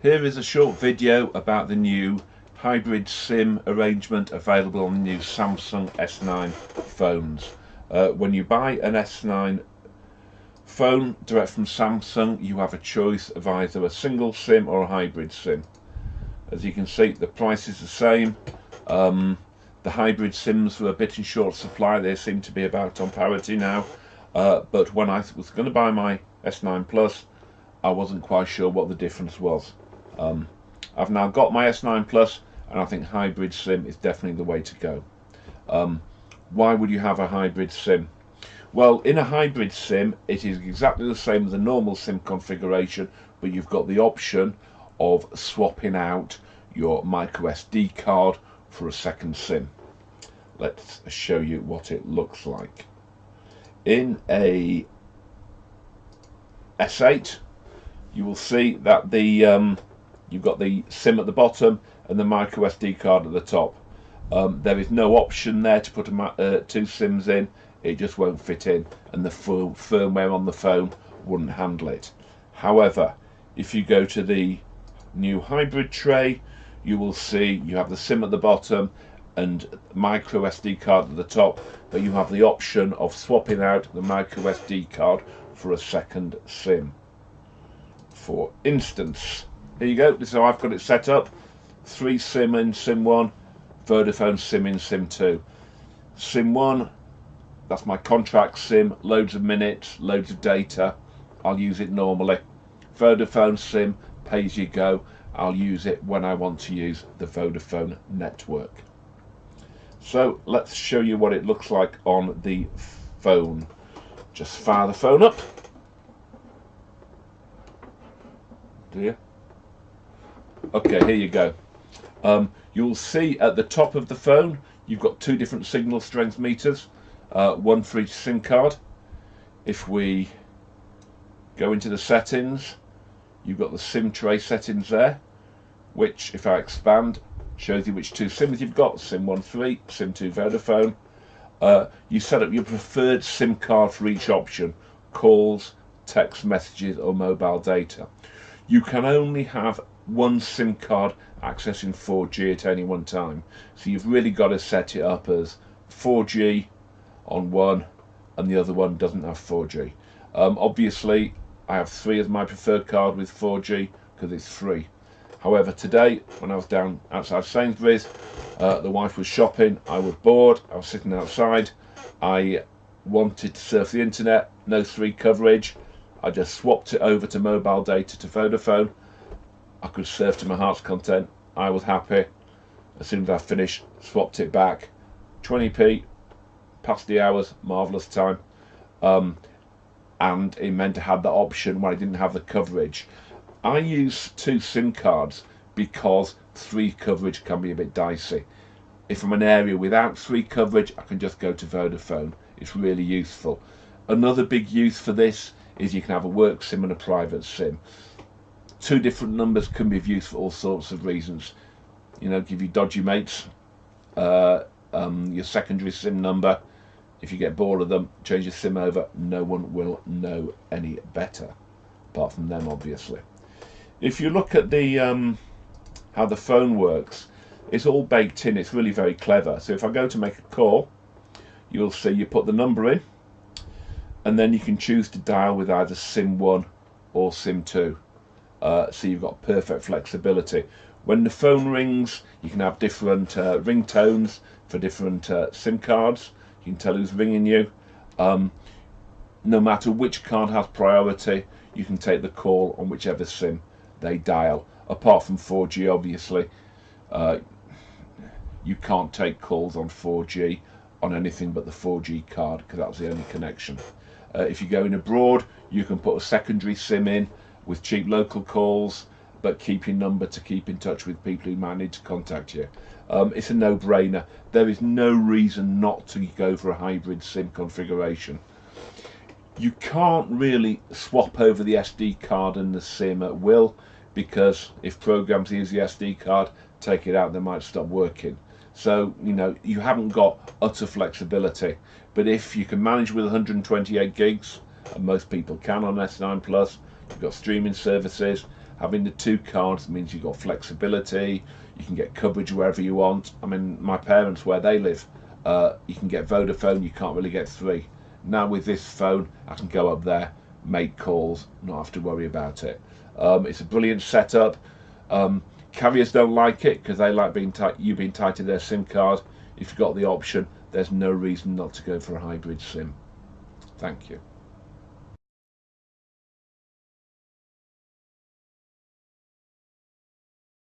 Here is a short video about the new hybrid SIM arrangement available on the new Samsung S9 phones. When you buy an S9 phone direct from Samsung, you have a choice of either a single SIM or a hybrid SIM. As you can see, the price is the same. The hybrid SIMs were a bit in short supply. They seem to be about on parity now. But when I was going to buy my S9 Plus, I wasn't quite sure what the difference was. I've now got my S9 Plus, and I think hybrid SIM is definitely the way to go. Why would you have a hybrid SIM? Well, in a hybrid SIM, it is exactly the same as a normal SIM configuration, but you've got the option of swapping out your micro SD card for a second SIM. Let's show you what it looks like. In a S8, you will see that you've got the SIM at the bottom and the micro SD card at the top. There is no option there to put two SIMs in. It just won't fit in, and the full firmware on the phone wouldn't handle it. However, if you go to the new hybrid tray, you will see you have the SIM at the bottom and micro SD card at the top, but you have the option of swapping out the micro SD card for a second SIM. For instance, here you go. This is how I've got it set up: 3 SIM in SIM 1, Vodafone SIM in SIM 2. SIM 1, that's my contract SIM, loads of minutes, loads of data. I'll use it normally. Vodafone SIM, pay as you go. I'll use it when I want to use the Vodafone network. So let's show you what it looks like on the phone. Just fire the phone up. Do you? Okay, here you go. You'll see at the top of the phone you've got 2 different signal strength meters, one for each SIM card. If we go into the settings, you've got the SIM tray settings there, which, if I expand, shows you which 2 SIMs you've got: SIM 1 3, SIM 2 Vodafone. You set up your preferred SIM card for each option: calls, text messages or mobile data. You can only have one SIM card accessing 4G at any one time, so you've really got to set it up as 4G on one and the other one doesn't have 4G. Obviously I have 3 as my preferred card with 4G because it's free. However, today when I was down outside Sainsbury's, the wife was shopping, I was bored, I was sitting outside, I wanted to surf the internet, no 3 coverage. I just swapped it over to mobile data to Vodafone. I could surf to my heart's content. I was happy. As soon as I finished, swapped it back. 20p, past the hours, marvellous time. And it meant I had that option when I didn't have the coverage. I use 2 SIM cards because 3 coverage can be a bit dicey. If I'm in an area without 3 coverage, I can just go to Vodafone. It's really useful. Another big use for this is you can have a work SIM and a private SIM. 2 different numbers can be used for all sorts of reasons. You know, give you dodgy mates your secondary SIM number. If you get bored of them, change your SIM over. No one will know any better, apart from them, obviously. If you look at the how the phone works, it's all baked in. It's really very clever. So if I go to make a call, you'll see you put the number in, and then you can choose to dial with either SIM 1 or SIM 2. So you've got perfect flexibility. When the phone rings, you can have different ringtones for different SIM cards. You can tell who's ringing you. No matter which card has priority, you can take the call on whichever SIM they dial. Apart from 4G, obviously, you can't take calls on 4G on anything but the 4G card, because that's the only connection. If you're going abroad, you can put a secondary SIM in with cheap local calls, but keep your number to keep in touch with people who might need to contact you. It's a no-brainer. There is no reason not to go for a hybrid SIM configuration. You can't really swap over the SD card and the SIM at will, because if programs use the SD card, take it out, they might stop working. So, you know, you haven't got utter flexibility. But if you can manage with 128 gigs, and most people can on S9 Plus, you've got streaming services, Having the 2 cards means you've got flexibility. You can get coverage wherever you want. I mean, my parents, where they live, you can get Vodafone, you can't really get 3. Now with this phone, I can go up there, make calls, not have to worry about it. It's a brilliant setup. Carriers don't like it because they like being tied to their SIM card. If you've got the option, there's no reason not to go for a hybrid SIM. Thank you.